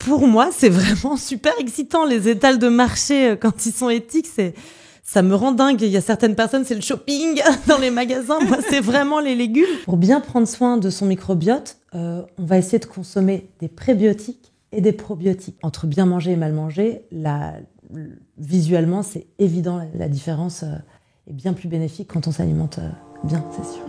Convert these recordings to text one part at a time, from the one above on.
pour moi, c'est vraiment super excitant. Les étals de marché, quand ils sont éthiques, ça me rend dingue. Il y a certaines personnes, c'est le shopping dans les magasins. Moi, c'est vraiment les légumes. Pour bien prendre soin de son microbiote, on va essayer de consommer des prébiotiques et des probiotiques. Entre bien manger et mal manger, visuellement, c'est évident, la différence est bien plus bénéfique quand on s'alimente bien, c'est sûr.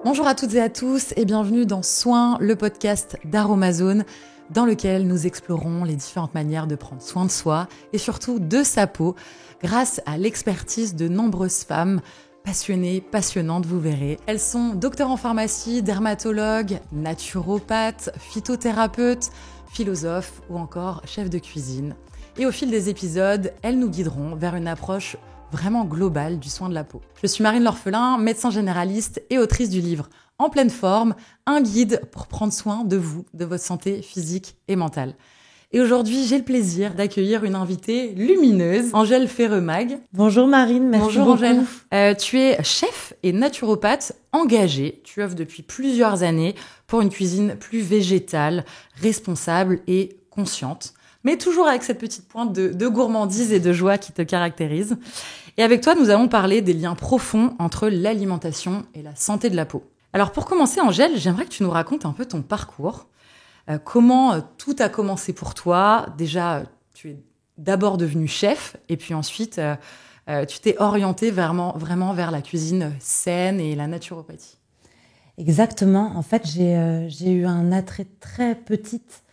Bonjour à toutes et à tous et bienvenue dans Soin, le podcast d'Aromazone, dans lequel nous explorons les différentes manières de prendre soin de soi et surtout de sa peau grâce à l'expertise de nombreuses femmes passionnées, passionnantes, vous verrez. Elles sont docteurs en pharmacie, dermatologues, naturopathes, phytothérapeutes, philosophes ou encore chefs de cuisine. Et au fil des épisodes, elles nous guideront vers une approche vraiment globale du soin de la peau. Je suis Marine L'Orphelin, médecin généraliste et autrice du livre En pleine forme, un guide pour prendre soin de vous, de votre santé physique et mentale. Et aujourd'hui, j'ai le plaisir d'accueillir une invitée lumineuse, Angèle Ferremag. Bonjour Marine, merci Bonjour beaucoup. Angèle. Tu es chef et naturopathe engagée. Tu œuvres depuis plusieurs années pour une cuisine plus végétale, responsable et consciente, mais toujours avec cette petite pointe de gourmandise et de joie qui te caractérise. Et avec toi, nous allons parler des liens profonds entre l'alimentation et la santé de la peau. Alors pour commencer, Angèle, j'aimerais que tu nous racontes un peu ton parcours. Comment tout a commencé pour toi? Déjà, tu es d'abord devenue chef et puis ensuite, tu t'es orientée vraiment vers la cuisine saine et la naturopathie. Exactement. En fait, j'ai eu un attrait très petite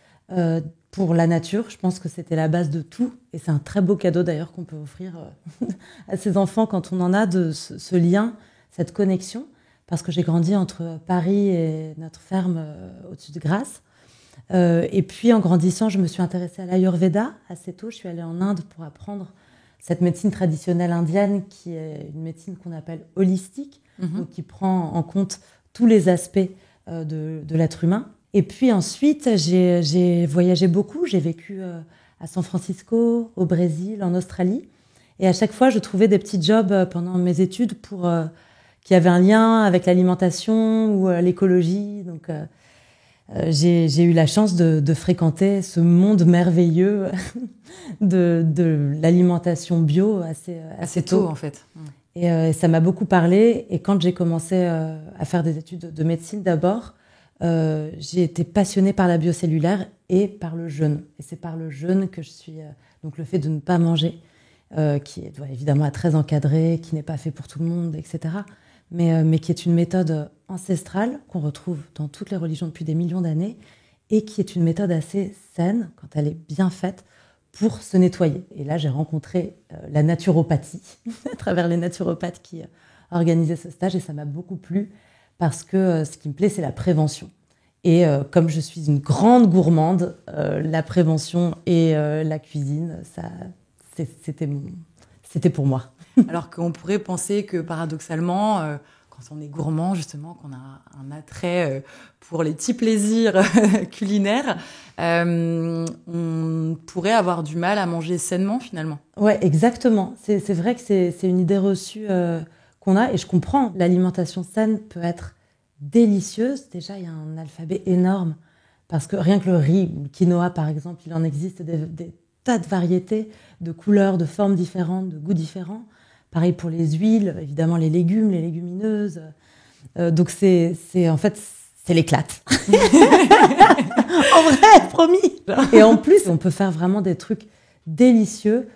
pour la nature. Je pense que c'était la base de tout. Et c'est un très beau cadeau d'ailleurs qu'on peut offrir à ses enfants quand on en a, de ce lien, cette connexion. Parce que j'ai grandi entre Paris et notre ferme au-dessus de Grasse. Et puis en grandissant, je me suis intéressée à l'Ayurveda assez tôt. Je suis allée en Inde pour apprendre cette médecine traditionnelle indienne qui est une médecine qu'on appelle holistique, donc qui prend en compte tous les aspects de l'être humain. Et puis ensuite, j'ai voyagé beaucoup. J'ai vécu à San Francisco, au Brésil, en Australie. Et à chaque fois, je trouvais des petits jobs pendant mes études qui avaient un lien avec l'alimentation ou l'écologie. Donc, j'ai eu la chance de fréquenter ce monde merveilleux de l'alimentation bio assez tôt, en fait. Et ça m'a beaucoup parlé. Et quand j'ai commencé à faire des études de médecine d'abord, j'ai été passionnée par la biocellulaire et par le jeûne. Et c'est par le jeûne que je suis... donc le fait de ne pas manger, qui est évidemment très encadré, qui n'est pas fait pour tout le monde, etc. Mais qui est une méthode ancestrale qu'on retrouve dans toutes les religions depuis des millions d'années et qui est une méthode assez saine, quand elle est bien faite, pour se nettoyer. Et là, j'ai rencontré la naturopathie à travers les naturopathes qui organisaient ce stage et ça m'a beaucoup plu parce que ce qui me plaît, c'est la prévention. Et comme je suis une grande gourmande, la prévention et la cuisine, c'était pour moi. Alors qu'on pourrait penser que paradoxalement, quand on est gourmand, justement, qu'on a un attrait pour les petits plaisirs culinaires, on pourrait avoir du mal à manger sainement finalement. Ouais, exactement. C'est vrai que c'est une idée reçue qu'on a et je comprends. L'alimentation saine peut être délicieuse. Déjà, il y a un alphabet énorme parce que rien que le riz ou le quinoa, par exemple, il en existe des tas de variétés, de couleurs, de formes différentes, de goûts différents. Pareil pour les huiles, évidemment les légumes, les légumineuses. Donc c'est l'éclate. En vrai, promis. Et en plus, on peut faire vraiment des trucs délicieux.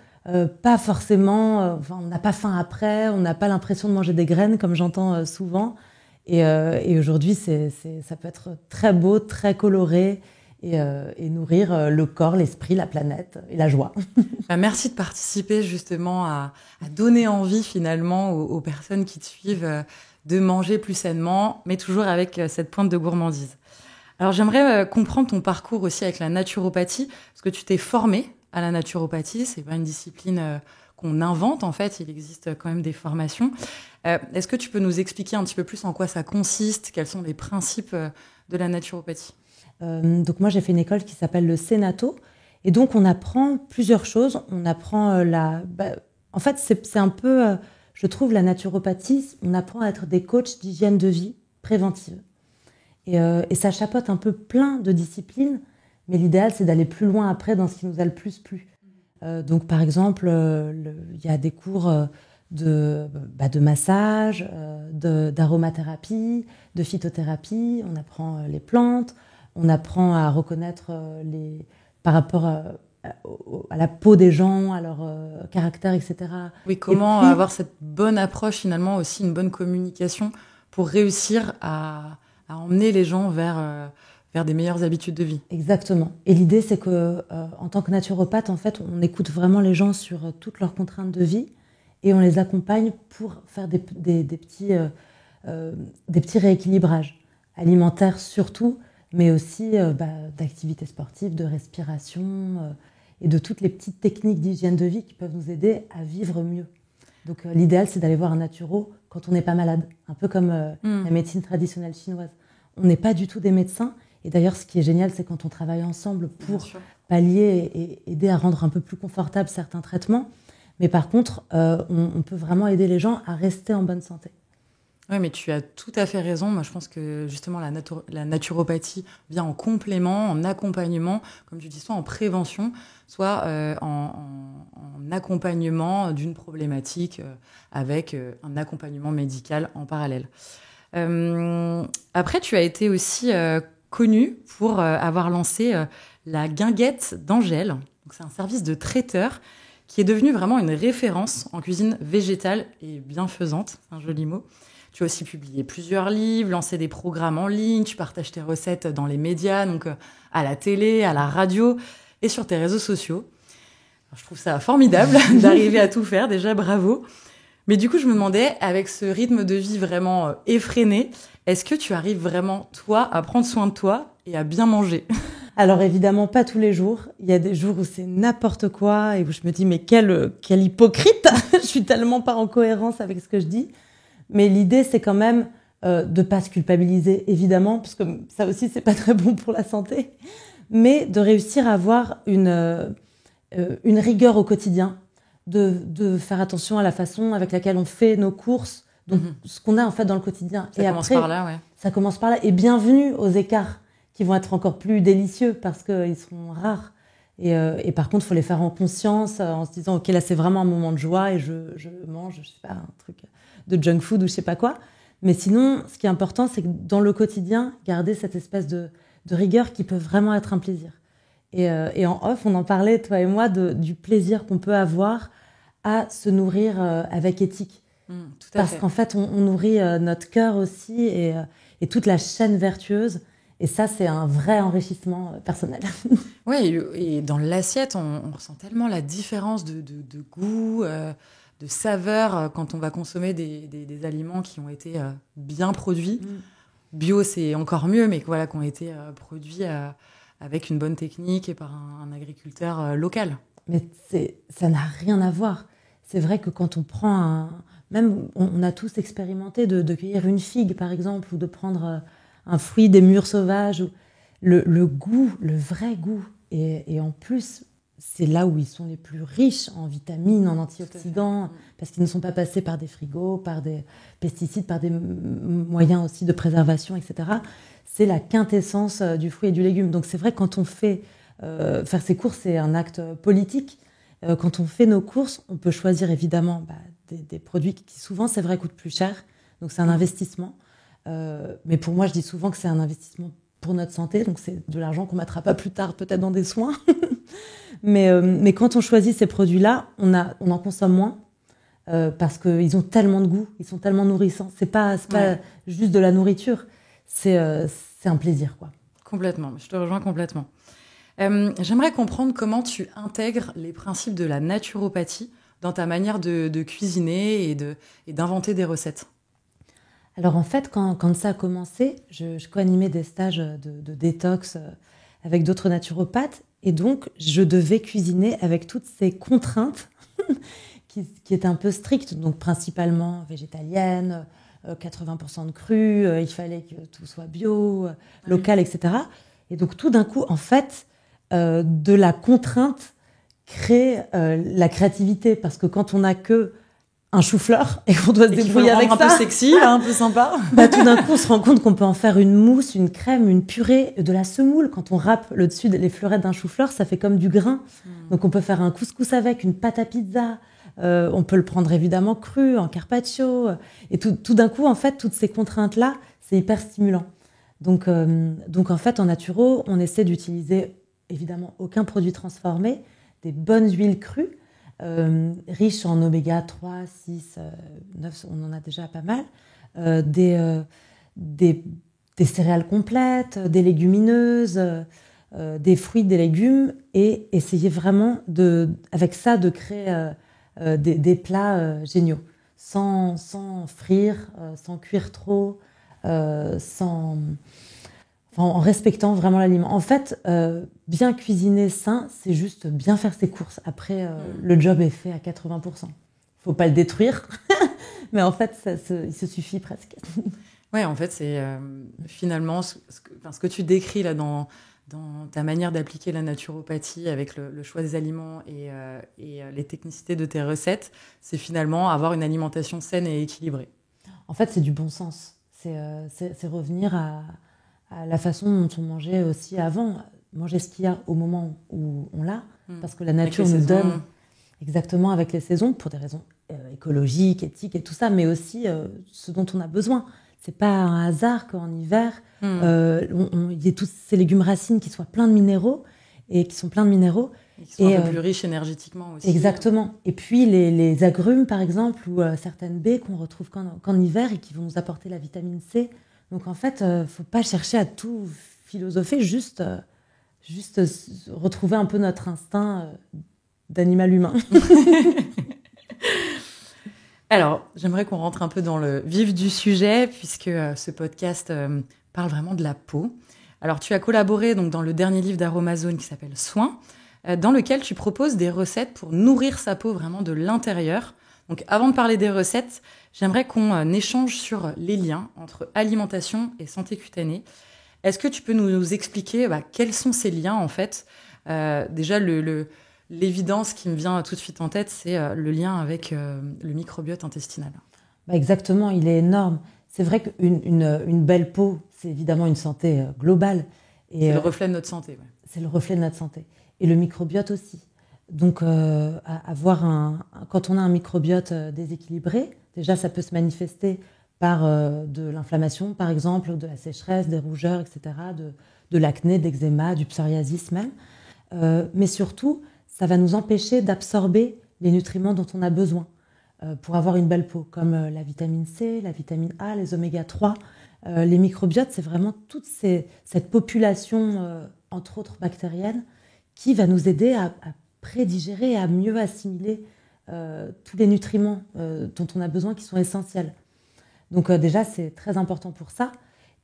Pas forcément, on n'a pas faim après, on n'a pas l'impression de manger des graines comme j'entends souvent. Et aujourd'hui, ça peut être très beau, très coloré. Et nourrir le corps, l'esprit, la planète et la joie. Merci de participer justement à donner envie finalement aux personnes qui te suivent de manger plus sainement, mais toujours avec cette pointe de gourmandise. Alors j'aimerais comprendre ton parcours aussi avec la naturopathie, parce que tu t'es formée à la naturopathie, c'est pas une discipline qu'on invente en fait, il existe quand même des formations. Est-ce que tu peux nous expliquer un petit peu plus en quoi ça consiste, quels sont les principes de la naturopathie ? Donc moi, j'ai fait une école qui s'appelle le Sénato. Et donc, on apprend plusieurs choses. On apprend en fait, c'est un peu, je trouve, la naturopathie, on apprend à être des coachs d'hygiène de vie préventive. Et ça chapeaute un peu plein de disciplines, mais l'idéal, c'est d'aller plus loin après dans ce qui nous a le plus plu. Donc, par exemple, il y a des cours de massage, d'aromathérapie, de phytothérapie. On apprend les plantes, on apprend à reconnaître par rapport à la peau des gens, à leur caractère, etc. Oui, comment avoir cette bonne approche, finalement, aussi une bonne communication pour réussir à emmener les gens vers des meilleures habitudes de vie. Exactement. Et l'idée, c'est que en tant que naturopathe, en fait, on écoute vraiment les gens sur toutes leurs contraintes de vie et on les accompagne pour faire des petits rééquilibrages alimentaires surtout, mais aussi d'activités sportives, de respiration et de toutes les petites techniques d'hygiène de vie qui peuvent nous aider à vivre mieux. Donc l'idéal, c'est d'aller voir un naturo quand on n'est pas malade, un peu comme la médecine traditionnelle chinoise. On n'est pas du tout des médecins. Et d'ailleurs, ce qui est génial, c'est quand on travaille ensemble pour pallier et aider à rendre un peu plus confortable certains traitements. Mais par contre, on peut vraiment aider les gens à rester en bonne santé. Oui, mais tu as tout à fait raison. Moi, je pense que justement, la naturopathie vient en complément, en accompagnement, comme tu dis, soit en prévention, soit en accompagnement d'une problématique avec un accompagnement médical en parallèle. Après, tu as été aussi connue pour avoir lancé la guinguette d'Angèle. Donc, c'est un service de traiteur qui est devenu vraiment une référence en cuisine végétale et bienfaisante, c'est un joli mot. Tu as aussi publié plusieurs livres, lancé des programmes en ligne, tu partages tes recettes dans les médias, donc à la télé, à la radio et sur tes réseaux sociaux. Alors, je trouve ça formidable d'arriver à tout faire, déjà bravo. Mais du coup, je me demandais, avec ce rythme de vie vraiment effréné, est-ce que tu arrives vraiment, toi, à prendre soin de toi et à bien manger ? Alors évidemment, pas tous les jours. Il y a des jours où c'est n'importe quoi et où je me dis, mais quel hypocrite. Je suis tellement pas en cohérence avec ce que je dis. Mais l'idée, c'est quand même de pas se culpabiliser, évidemment, parce que ça aussi, c'est pas très bon pour la santé. Mais de réussir à avoir une rigueur au quotidien, de faire attention à la façon avec laquelle on fait nos courses, donc ce qu'on a en fait dans le quotidien. Ça commence par là, ouais. Ça commence par là. Et bienvenue aux écarts qui vont être encore plus délicieux parce qu'ils seront rares. Et par contre, il faut les faire en conscience, en se disant, OK, là, c'est vraiment un moment de joie et je mange, je sais pas, un truc de junk food ou je sais pas quoi. Mais sinon, ce qui est important, c'est que dans le quotidien, garder cette espèce de rigueur qui peut vraiment être un plaisir. Et en off, on en parlait, toi et moi, du plaisir qu'on peut avoir à se nourrir avec éthique. Parce qu'en fait, on nourrit notre cœur aussi et toute la chaîne vertueuse. Et ça, c'est un vrai enrichissement personnel. Oui, et dans l'assiette, on ressent tellement la différence de goût, de saveur quand on va consommer des aliments qui ont été bien produits. Bio, c'est encore mieux, mais voilà, qui ont été produits avec une bonne technique et par un agriculteur local. Mais ça n'a rien à voir. C'est vrai que quand on prend même, on a tous expérimenté de cueillir une figue, par exemple, ou de prendre un fruit des mûres sauvages. Le goût, le vrai goût. Et en plus, c'est là où ils sont les plus riches en vitamines, en antioxydants, parce qu'ils ne sont pas passés par des frigos, par des pesticides, par des moyens aussi de préservation, etc. C'est la quintessence du fruit et du légume. Donc c'est vrai que quand on fait faire ses courses, c'est un acte politique. Quand on fait nos courses, on peut choisir évidemment des produits qui souvent, c'est vrai, coûtent plus cher. Donc c'est un investissement. Mais pour moi, je dis souvent que c'est un investissement pour notre santé. Donc c'est de l'argent qu'on ne mettra pas plus tard, peut-être dans des soins. mais quand on choisit ces produits-là, on en consomme moins. Parce qu'ils ont tellement de goût, ils sont tellement nourrissants. C'est pas juste de la nourriture, c'est un plaisir, quoi. Complètement, je te rejoins complètement. J'aimerais comprendre comment tu intègres les principes de la naturopathie dans ta manière de cuisiner et d'inventer des recettes. Alors en fait, quand ça a commencé, je co-animais des stages de détox avec d'autres naturopathes et donc je devais cuisiner avec toutes ces contraintes qui étaient un peu strictes, donc principalement végétalienne, 80% de cru, il fallait que tout soit bio, local, etc. Et donc tout d'un coup, en fait, de la contrainte crée la créativité, parce que quand on n'a que un chou-fleur et qu'on doit se débrouiller avec ça. Un peu sexy, là, un peu sympa. Tout d'un coup, on se rend compte qu'on peut en faire une mousse, une crème, une purée, de la semoule. Quand on râpe le dessus les fleurettes d'un chou-fleur, ça fait comme du grain. Donc on peut faire un couscous avec, une pâte à pizza. On peut le prendre évidemment cru, en carpaccio. Et tout d'un coup, en fait, toutes ces contraintes-là, c'est hyper stimulant. Donc en fait, en naturo, on essaie d'utiliser évidemment aucun produit transformé, des bonnes huiles crues, riches en oméga 3, 6, 9, on en a déjà pas mal, des céréales complètes, des légumineuses, des fruits, des légumes, et essayer vraiment avec ça de créer des plats géniaux, sans frire, sans cuire trop, en respectant vraiment l'aliment. En fait, bien cuisiner sain, c'est juste bien faire ses courses. Après, le job est fait à 80%. Faut pas le détruire, mais en fait, il se suffit presque. Ouais, en fait, c'est finalement ce que tu décris là dans ta manière d'appliquer la naturopathie avec le choix des aliments et les technicités de tes recettes, c'est finalement avoir une alimentation saine et équilibrée. En fait, c'est du bon sens. C'est revenir à la façon dont on mangeait aussi avant. Manger ce qu'il y a au moment où on l'a, parce que la nature nous donne exactement avec les saisons, pour des raisons écologiques, éthiques et tout ça, mais aussi ce dont on a besoin. C'est pas un hasard qu'en hiver, il y ait tous ces légumes racines qui soient pleins de minéraux et qui sont pleins de minéraux. Et qui sont un peu plus riches énergétiquement aussi. Exactement. Et puis les agrumes, par exemple, ou certaines baies qu'on retrouve qu'en hiver et qui vont nous apporter la vitamine C. Donc en fait, faut pas chercher à tout philosopher, juste retrouver un peu notre instinct d'animal humain. Alors, j'aimerais qu'on rentre un peu dans le vif du sujet, puisque ce podcast parle vraiment de la peau. Alors, tu as collaboré donc, dans le dernier livre d'Aromazone qui s'appelle Soins, dans lequel tu proposes des recettes pour nourrir sa peau vraiment de l'intérieur. Donc, avant de parler des recettes, j'aimerais qu'on échange sur les liens entre alimentation et santé cutanée. Est-ce que tu peux nous expliquer quels sont ces liens, en fait ? Déjà, l'évidence qui me vient tout de suite en tête, c'est le lien avec le microbiote intestinal. Exactement, il est énorme. C'est vrai qu'une belle peau, c'est évidemment une santé globale. Et, c'est le reflet de notre santé. Ouais. C'est le reflet de notre santé. Et le microbiote aussi. Donc, quand on a un microbiote déséquilibré, déjà, ça peut se manifester par de l'inflammation, par exemple, de la sécheresse, des rougeurs, etc., de l'acné, de l'eczéma, du psoriasis même. Mais surtout, ça va nous empêcher d'absorber les nutriments dont on a besoin pour avoir une belle peau, comme la vitamine C, la vitamine A, les oméga 3. Les microbiotes, c'est vraiment toute cette population, entre autres bactérienne, qui va nous aider à prédigérer et à mieux assimiler tous les nutriments dont on a besoin, qui sont essentiels. Donc déjà, c'est très important pour ça.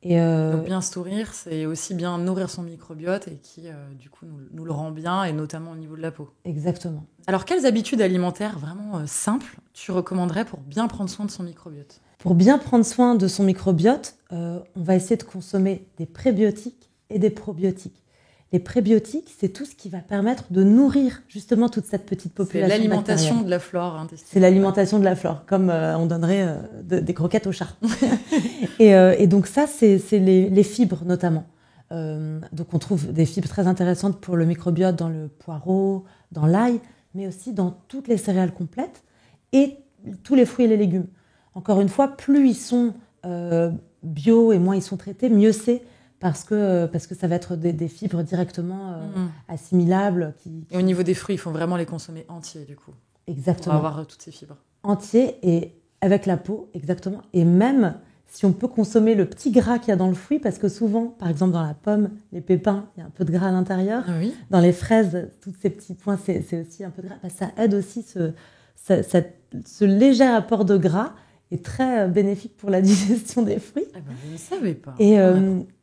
Donc bien se nourrir, c'est aussi bien nourrir son microbiote et qui, du coup, nous le rend bien, et notamment au niveau de la peau. Exactement. Alors, quelles habitudes alimentaires vraiment simples tu recommanderais pour bien prendre soin de son microbiote ? Pour bien prendre soin de son microbiote, on va essayer de consommer des prébiotiques et des probiotiques. Les prébiotiques, c'est tout ce qui va permettre de nourrir justement toute cette petite population. C'est l'alimentation de la flore intestinale. C'est l'alimentation de la flore, comme on donnerait des croquettes au chat. et donc ça, c'est les fibres notamment. Donc on trouve des fibres très intéressantes pour le microbiote dans le poireau, dans l'ail, mais aussi dans toutes les céréales complètes et tous les fruits et les légumes. Encore une fois, plus ils sont bio et moins ils sont traités, mieux c'est. Parce que ça va être des fibres directement assimilables. Et au niveau des fruits, il faut vraiment les consommer entiers, du coup. Exactement. Pour avoir toutes ces fibres. Entiers et avec la peau, exactement. Et même si on peut consommer le petit gras qu'il y a dans le fruit, parce que souvent, par exemple dans la pomme, les pépins, il y a un peu de gras à l'intérieur. Ah oui. Dans les fraises, tous ces petits points, c'est aussi un peu de gras. Ça aide aussi ce léger apport de gras est très bénéfique pour la digestion des fruits. Ah ben, je ne savais pas.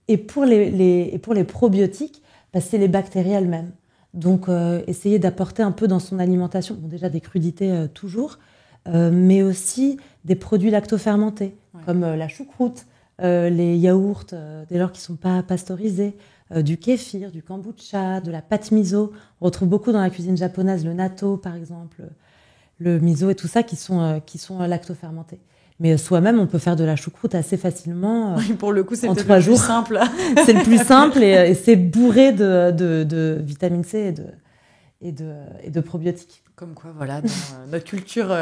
Et pour les probiotiques, c'est les bactéries elles-mêmes. Donc, essayer d'apporter un peu dans son alimentation, bon, déjà des crudités toujours, mais aussi des produits lactofermentés, comme la choucroute, les yaourts, dès lors qu'ils ne sont pas pasteurisés, du kéfir, du kombucha, de la pâte miso. On retrouve beaucoup dans la cuisine japonaise le natto, par exemple, le miso et tout ça qui sont lactofermentés. Mais soi-même, on peut faire de la choucroute assez facilement. Oui, pour le coup, c'est en peut-être 3 le jours. plus simple. C'est le plus simple et c'est bourré de vitamine C et de probiotiques. Comme quoi, voilà, dans notre culture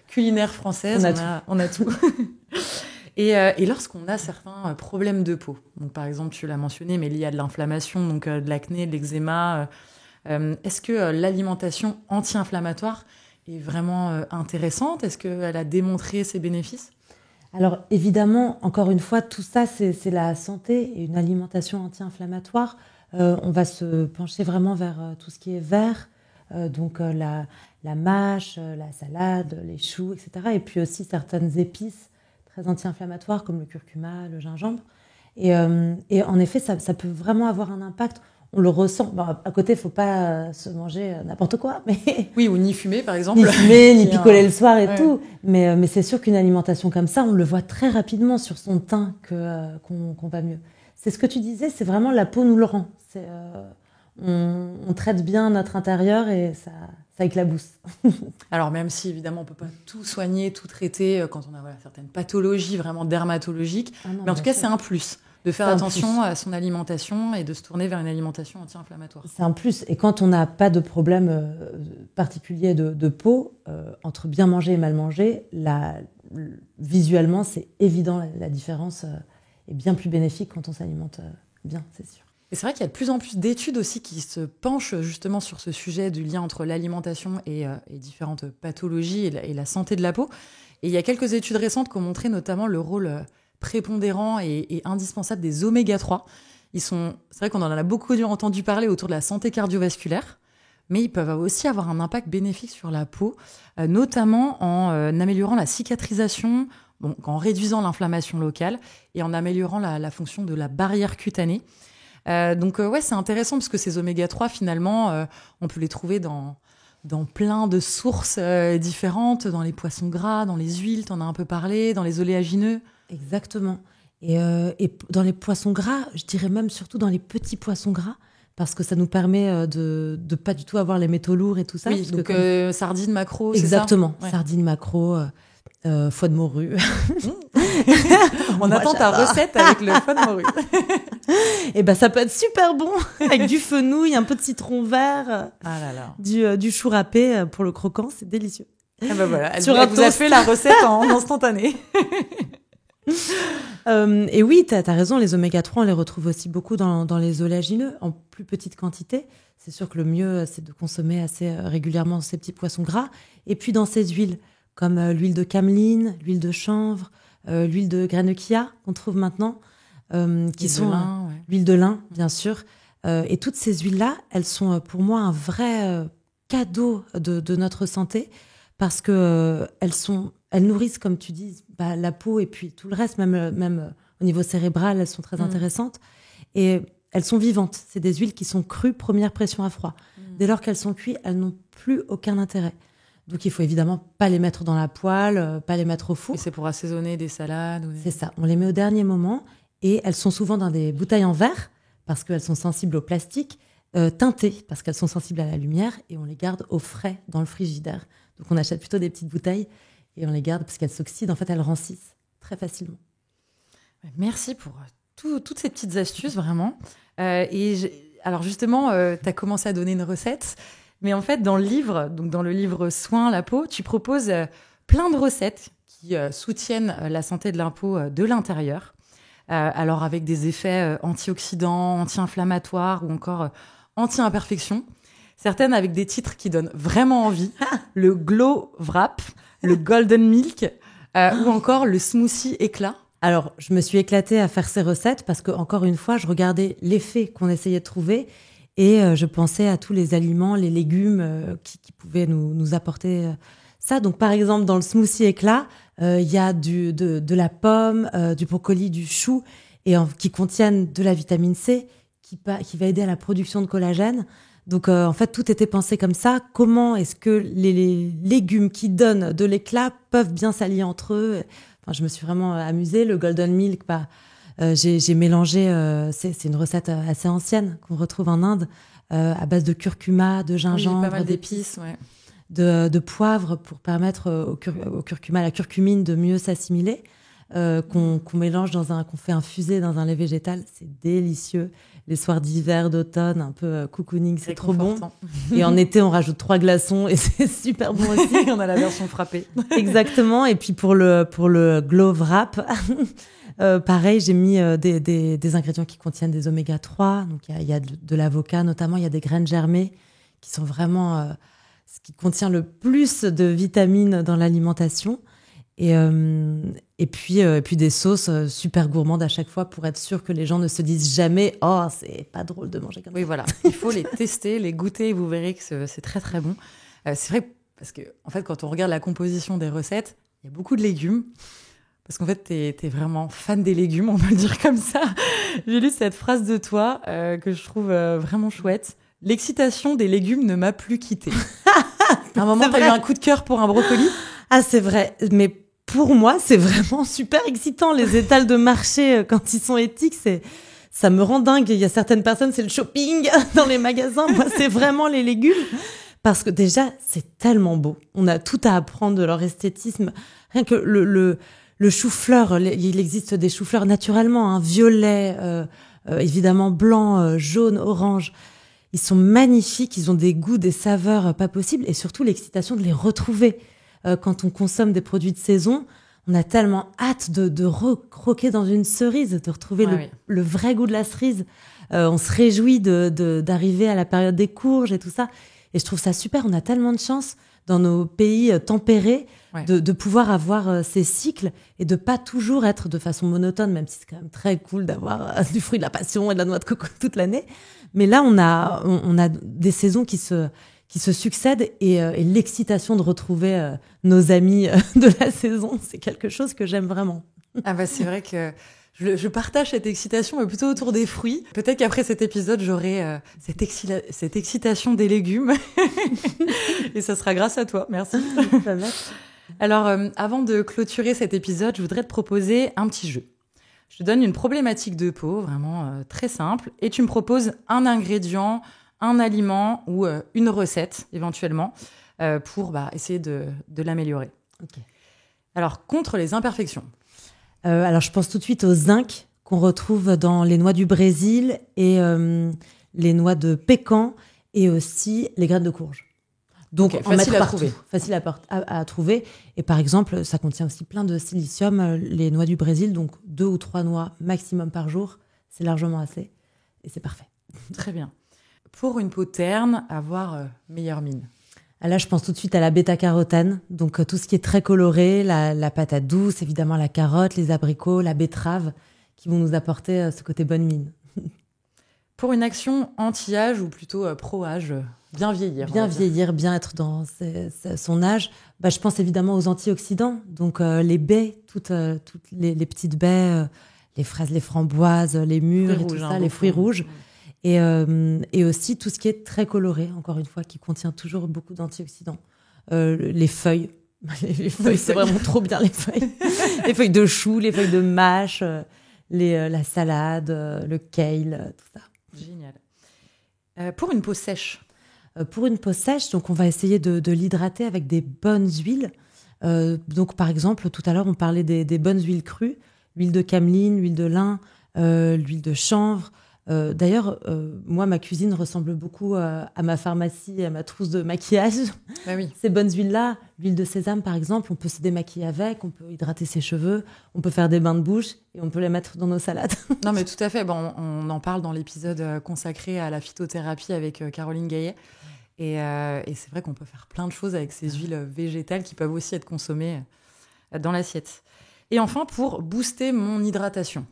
culinaire française, on a tout. Et lorsqu'on a certains problèmes de peau, donc par exemple, tu l'as mentionné, mais lié à de l'inflammation, donc de l'acné, de l'eczéma, est-ce que l'alimentation anti-inflammatoire est vraiment intéressante? Est-ce qu'elle a démontré ses bénéfices? Alors évidemment, encore une fois, tout ça, c'est la santé et une alimentation anti-inflammatoire. On va se pencher vraiment vers tout ce qui est vert, donc la mâche, la salade, les choux, etc. Et puis aussi certaines épices très anti-inflammatoires comme le curcuma, le gingembre. Et en effet, ça peut vraiment avoir un impact. On le ressent. Bon, à côté, il ne faut pas se manger n'importe quoi. Mais oui, ou ni fumer, par exemple. Ni fumer, ni picoler le soir et ouais. tout. Mais c'est sûr qu'une alimentation comme ça, on le voit très rapidement sur son teint qu'on va mieux. C'est ce que tu disais, c'est vraiment la peau nous le rend. On traite bien notre intérieur et ça éclabousse. Alors même si, évidemment, on ne peut pas tout soigner, tout traiter quand on a certaines pathologies vraiment dermatologiques. Non, mais en tout cas, c'est un plus. De faire attention à son alimentation et de se tourner vers une alimentation anti-inflammatoire. C'est un plus. Et quand on n'a pas de problème particulier de peau, entre bien manger et mal manger, visuellement, c'est évident, la différence est bien plus bénéfique quand on s'alimente bien, c'est sûr. Et c'est vrai qu'il y a de plus en plus d'études aussi qui se penchent justement sur ce sujet du lien entre l'alimentation et différentes pathologies et la santé de la peau. Et il y a quelques études récentes qui ont montré notamment le rôle prépondérant et indispensable des oméga 3. C'est vrai qu'on en a beaucoup entendu parler autour de la santé cardiovasculaire, mais ils peuvent aussi avoir un impact bénéfique sur la peau, notamment en améliorant la cicatrisation, en réduisant l'inflammation locale et en améliorant la fonction de la barrière cutanée. Donc c'est intéressant parce que ces oméga 3, finalement, on peut les trouver dans plein de sources différentes, dans les poissons gras, dans les huiles, tu en as un peu parlé, dans les oléagineux. Exactement. Et dans les poissons gras, je dirais même surtout dans les petits poissons gras, parce que ça nous permet de pas du tout avoir les métaux lourds et tout ça. Oui, parce donc sardines, maquereaux, exactement, c'est ça? Sardines, maquereaux, foie de morue. On attend ta recette avec le foie de morue. Et ben ça peut être super bon, avec du fenouil, un peu de citron vert, du chou râpé pour le croquant, c'est délicieux. Ah bah voilà, elle vous a fait la recette en instantané. Et oui, t'as raison, les oméga 3, on les retrouve aussi beaucoup dans les oléagineux, en plus petite quantité. C'est sûr que le mieux, c'est de consommer assez régulièrement ces petits poissons gras. Et puis dans ces huiles, comme l'huile de cameline, l'huile de chanvre, l'huile de graine de chia, qu'on trouve maintenant, qui sont l'huile de lin, bien sûr. Et toutes ces huiles-là, elles sont pour moi un vrai cadeau de notre santé, parce que elles nourrissent, comme tu dis, la peau et puis tout le reste, même au niveau cérébral, elles sont très intéressantes. Et elles sont vivantes. C'est des huiles qui sont crues, première pression à froid. Dès lors qu'elles sont cuites, elles n'ont plus aucun intérêt. Donc il faut évidemment pas les mettre dans la poêle, pas les mettre au four. Et c'est pour assaisonner des salades C'est ça. On les met au dernier moment et elles sont souvent dans des bouteilles en verre parce qu'elles sont sensibles au plastique, teintées parce qu'elles sont sensibles à la lumière, et on les garde au frais dans le frigidaire. Donc on achète plutôt des petites bouteilles et on les garde parce qu'elles s'oxydent. En fait, elles rancissent très facilement. Merci pour toutes ces petites astuces, vraiment. Alors justement, tu as commencé à donner une recette, mais en fait, dans le livre Soins la peau, tu proposes plein de recettes qui soutiennent la santé de la peau de l'intérieur. Alors avec des effets antioxydants, anti-inflammatoires ou encore anti-imperfection. Certaines avec des titres qui donnent vraiment envie. Le Glow Wrap, le Golden Milk ou encore le Smoothie Éclat. Alors, je me suis éclatée à faire ces recettes parce que, encore une fois, je regardais l'effet qu'on essayait de trouver et je pensais à tous les aliments, les légumes qui pouvaient nous apporter ça. Donc, par exemple, dans le smoothie éclat, il y a de la pomme, du brocoli, du chou qui contiennent de la vitamine C qui va aider à la production de collagène. Donc, en fait, tout était pensé comme ça. Comment est-ce que les légumes qui donnent de l'éclat peuvent bien s'allier entre eux ? Enfin, je me suis vraiment amusée. Le Golden Milk, j'ai mélangé, c'est une recette assez ancienne qu'on retrouve en Inde, à base de curcuma, de gingembre, pas mal d'épices, ouais. de poivre pour permettre au curcuma, à la curcumine de mieux s'assimiler, qu'on mélange qu'on fait infuser dans un lait végétal. C'est délicieux. Les soirs d'hiver, d'automne, un peu cocooning, c'est trop bon. Et en été, on rajoute 3 glaçons et c'est super bon aussi. On a la version frappée. Exactement. Et puis pour le glow wrap, pareil, j'ai mis des ingrédients qui contiennent des oméga 3. Donc il y a de l'avocat notamment, il y a des graines germées qui sont vraiment ce qui contient le plus de vitamines dans l'alimentation. Et puis des sauces super gourmandes à chaque fois pour être sûr que les gens ne se disent jamais « Oh, c'est pas drôle de manger comme ça ». Oui, voilà. Il faut les tester, les goûter et vous verrez que c'est très, très bon. C'est vrai parce que, en fait, quand on regarde la composition des recettes, il y a beaucoup de légumes. Parce qu'en fait, t'es vraiment fan des légumes, on peut le dire comme ça. J'ai lu cette phrase de toi que je trouve vraiment chouette. « L'excitation des légumes ne m'a plus quittée ». À un moment, t'as eu un coup de cœur pour un brocoli ? Ah, c'est vrai. Mais pour moi, c'est vraiment super excitant. Les étals de marché, quand ils sont éthiques, ça me rend dingue. Il y a certaines personnes, c'est le shopping dans les magasins. Moi, c'est vraiment les légumes. Parce que déjà, c'est tellement beau. On a tout à apprendre de leur esthétisme. Rien que le chou-fleur, il existe des choux-fleurs naturellement, hein, violet, évidemment blanc, jaune, orange. Ils sont magnifiques, ils ont des goûts, des saveurs pas possibles. Et surtout, l'excitation de les retrouver. Quand on consomme des produits de saison, on a tellement hâte de recroquer dans une cerise, de retrouver le vrai goût de la cerise. On se réjouit d'arriver à la période des courges et tout ça. Et je trouve ça super. On a tellement de chance dans nos pays tempérés de pouvoir avoir ces cycles et de pas toujours être de façon monotone, même si c'est quand même très cool d'avoir du fruit de la passion et de la noix de coco toute l'année. Mais là, on a des saisons qui se succèdent et l'excitation de retrouver nos amis de la saison, c'est quelque chose que j'aime vraiment. Ah bah c'est vrai que je partage cette excitation, mais plutôt autour des fruits. Peut-être qu'après cet épisode, j'aurai cette excitation des légumes. Et ça sera grâce à toi. Merci. Alors, avant de clôturer cet épisode, je voudrais te proposer un petit jeu. Je te donne une problématique de peau, vraiment très simple, et tu me proposes un ingrédient, un aliment ou une recette, éventuellement, pour essayer de l'améliorer. Okay. Alors, contre les imperfections. Alors, je pense tout de suite au zinc qu'on retrouve dans les noix du Brésil et les noix de pécan et aussi les graines de courge. Donc, facile à trouver. Facile à trouver. Et par exemple, ça contient aussi plein de silicium, les noix du Brésil. Donc, 2 ou 3 noix maximum par jour, c'est largement assez. Et c'est parfait. Très bien. Pour une peau terne, avoir meilleure mine. Là, je pense tout de suite à la bêta-carotène. Donc, tout ce qui est très coloré, la patate douce, évidemment la carotte, les abricots, la betterave, qui vont nous apporter ce côté bonne mine. Pour une action anti-âge ou plutôt pro-âge, bien vieillir. Bien vieillir, bien être dans son âge. Je pense évidemment aux antioxydants. Donc, les baies, toutes les petites baies, les fraises, les framboises, les mûres et tout ça, les fruits rouges. Et aussi tout ce qui est très coloré, encore une fois, qui contient toujours beaucoup d'antioxydants. Les feuilles. Les feuilles, c'est vraiment trop bien, les feuilles. Les feuilles de chou, les feuilles de mâche, la salade, le kale, tout ça. Génial. Pour une peau sèche. Pour une peau sèche, donc on va essayer de l'hydrater avec des bonnes huiles. Donc par exemple, tout à l'heure, on parlait des bonnes huiles crues. L'huile de cameline, l'huile de lin, l'huile de chanvre. D'ailleurs, moi, ma cuisine ressemble beaucoup à ma pharmacie et à ma trousse de maquillage. Ah oui. Ces bonnes huiles-là, l'huile de sésame, par exemple, on peut se démaquiller avec, on peut hydrater ses cheveux, on peut faire des bains de bouche et on peut les mettre dans nos salades. Non, mais tout à fait. Bon, on en parle dans l'épisode consacré à la phytothérapie avec Caroline Gaillet. Et c'est vrai qu'on peut faire plein de choses avec ces huiles végétales qui peuvent aussi être consommées dans l'assiette. Et enfin, pour booster mon hydratation.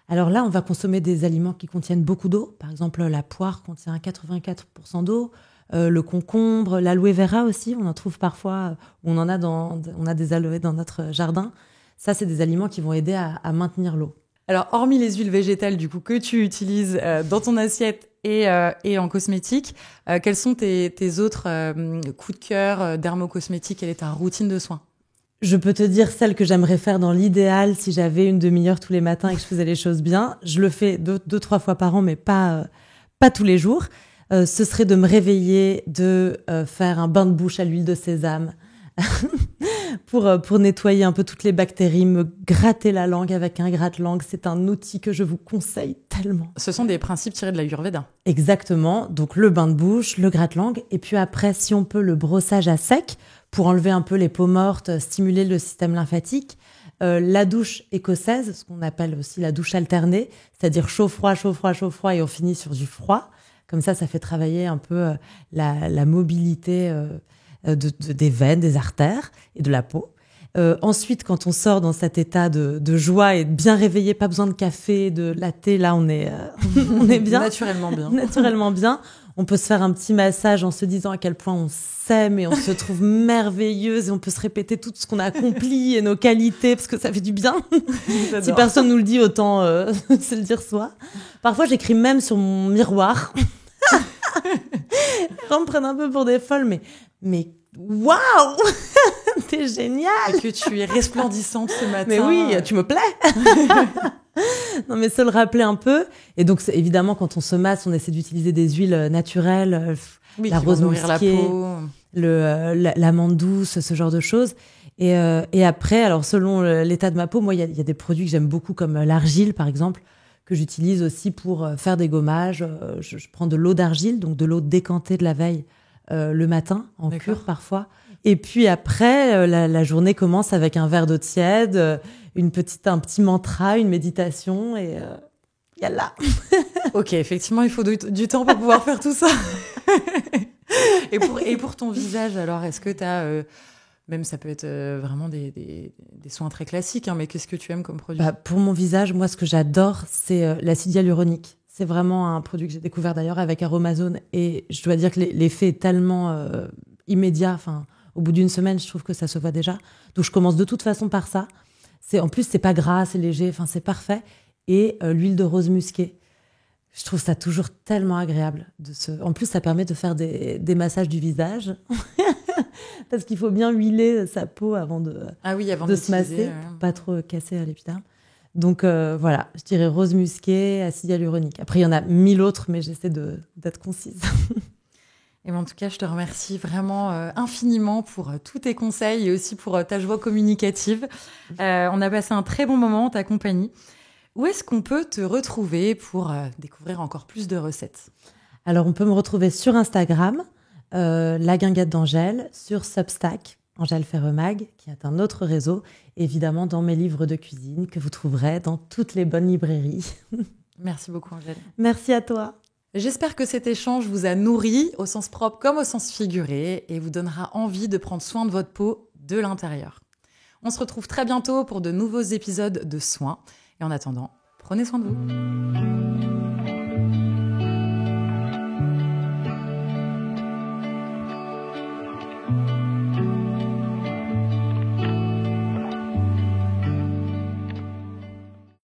Alors là, on va consommer des aliments qui contiennent beaucoup d'eau. Par exemple, la poire contient 84% d'eau. Le concombre, l'aloe vera aussi, on en trouve parfois. On a des aloés dans notre jardin. Ça, c'est des aliments qui vont aider à maintenir l'eau. Alors, hormis les huiles végétales du coup que tu utilises dans ton assiette et en cosmétique, quels sont tes autres coups de cœur dermocosmétiques? Quelle est ta routine de soins? Je peux te dire celle que j'aimerais faire dans l'idéal si j'avais une demi-heure tous les matins et que je faisais les choses bien. Je le fais 2-3 fois par an, mais pas tous les jours. ce serait de me réveiller, de faire un bain de bouche à l'huile de sésame pour nettoyer un peu toutes les bactéries, me gratter la langue avec un gratte-langue. C'est un outil que je vous conseille tellement. Ce sont des principes tirés de l'Ayurveda. Exactement. Donc, le bain de bouche, le gratte-langue. Et puis après, si on peut, le brossage à sec pour enlever un peu les peaux mortes, stimuler le système lymphatique. La douche écossaise, ce qu'on appelle aussi la douche alternée, c'est-à-dire chaud-froid, chaud-froid, chaud-froid et on finit sur du froid. Comme ça fait travailler un peu la mobilité des veines, des artères et de la peau. Ensuite, quand on sort dans cet état de joie et bien réveillé, pas besoin de café, de latte, là on est bien. Naturellement bien. Naturellement bien. On peut se faire un petit massage en se disant à quel point on s'aime et on se trouve merveilleuse et on peut se répéter tout ce qu'on a accompli et nos qualités parce que ça fait du bien. Si personne nous le dit, autant se le dire soi. Parfois, j'écris même sur mon miroir. Les gens me prennent un peu pour des folles, mais waouh, t'es géniale. Et que tu es resplendissante ce matin. Mais oui, tu me plais. Non, mais se le rappeler un peu. Et donc, évidemment, quand on se masse, on essaie d'utiliser des huiles naturelles, la rose musquée, l'amande douce, ce genre de choses. Et après, alors selon l'état de ma peau, moi, il y a des produits que j'aime beaucoup, comme l'argile, par exemple, que j'utilise aussi pour faire des gommages. Je prends de l'eau d'argile, donc de l'eau décantée de la veille, le matin, en cure parfois. Et puis après, la journée commence avec un verre d'eau tiède, un petit mantra, une méditation et yallah. Ok, effectivement, il faut du temps pour pouvoir faire tout ça. Et pour ton visage, alors, est-ce que tu as... même ça peut être vraiment des soins très classiques, hein, mais qu'est-ce que tu aimes comme produit ? Pour mon visage, moi, ce que j'adore, c'est l'acide hyaluronique. C'est vraiment un produit que j'ai découvert d'ailleurs avec Aromazone. Et je dois dire que l'effet est tellement immédiat. Enfin, au bout d'une semaine, je trouve que ça se voit déjà. Donc, je commence de toute façon par ça. En plus, c'est pas gras, c'est léger. Enfin, c'est parfait. Et l'huile de rose musquée. Je trouve ça toujours tellement agréable. En plus, ça permet de faire des massages du visage. Parce qu'il faut bien huiler sa peau avant de se masser. Pas trop casser à l'épiderme. Donc voilà, je dirais rose musquée, acide hyaluronique. Après, il y en a 1000 autres, mais j'essaie d'être concise. Et en tout cas, je te remercie vraiment infiniment pour tous tes conseils et aussi pour ta joie communicative. On a passé un très bon moment en ta compagnie. Où est-ce qu'on peut te retrouver pour découvrir encore plus de recettes ? Alors, on peut me retrouver sur Instagram, La Guinguette d'Angèle, sur Substack, Angèle Ferremag, qui est un autre réseau, évidemment dans mes livres de cuisine que vous trouverez dans toutes les bonnes librairies. Merci beaucoup, Angèle. Merci à toi. J'espère que cet échange vous a nourri, au sens propre comme au sens figuré, et vous donnera envie de prendre soin de votre peau de l'intérieur. On se retrouve très bientôt pour de nouveaux épisodes de soins. Et en attendant, prenez soin de vous.